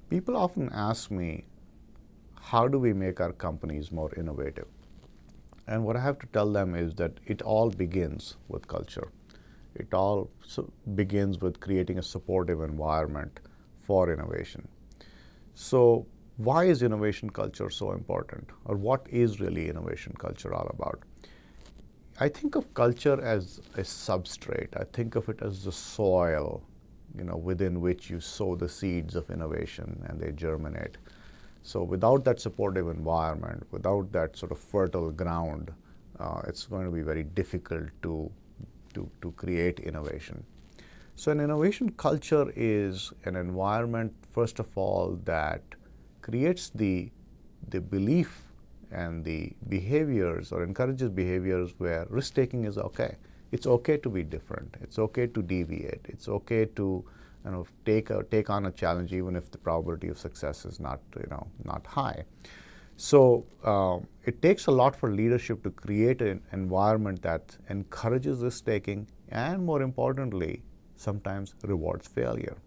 People often ask me, how do we make our companies more innovative? And what I have to tell them is that it all begins with culture. It all begins with creating a supportive environment for innovation. So why is innovation culture so important? Or what is really innovation culture all about? I think of culture as a substrate. I think of it as the soil, within which you sow the seeds of innovation and they germinate. So without that supportive environment, without that sort of fertile ground, it's going to be very difficult to create innovation. So an innovation culture is an environment, first of all, that creates the belief and the behaviors or encourages behaviors where risk-taking is okay. It's okay to be different. It's okay to deviate. It's okay to take on a challenge even if the probability of success is not high. So it takes a lot for leadership to create an environment that encourages risk-taking and, more importantly, sometimes rewards failure.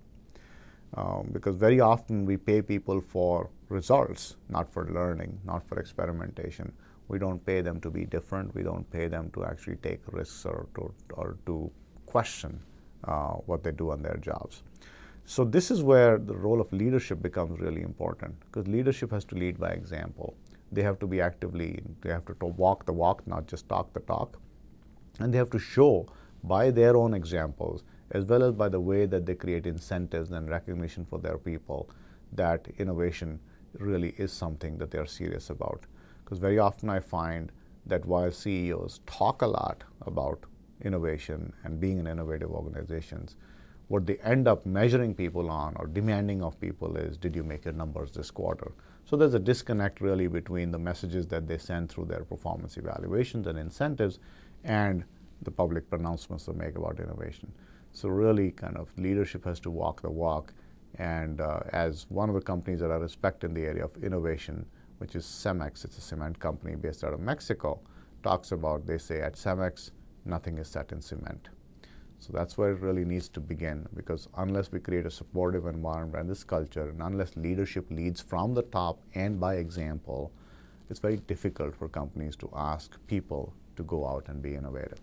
Because very often we pay people for results, not for learning, not for experimentation. We don't pay them to be different. We don't pay them to actually take risks or to question what they do on their jobs. So this is where the role of leadership becomes really important, because leadership has to lead by example. They have to be they have to walk the walk, not just talk the talk. And they have to show by their own examples, as well as by the way that they create incentives and recognition for their people, that innovation really is something that they are serious about. Because very often I find that while CEOs talk a lot about innovation and being in innovative organizations, what they end up measuring people on or demanding of people is, did you make your numbers this quarter? So there's a disconnect really between the messages that they send through their performance evaluations and incentives and the public pronouncements they make about innovation. So really kind of leadership has to walk the walk. And as one of the companies that I respect in the area of innovation, which is Cemex, it's a cement company based out of Mexico, talks about, they say at Cemex, nothing is set in cement. So that's where it really needs to begin, because unless we create a supportive environment and this culture, and unless leadership leads from the top and by example, it's very difficult for companies to ask people to go out and be innovative.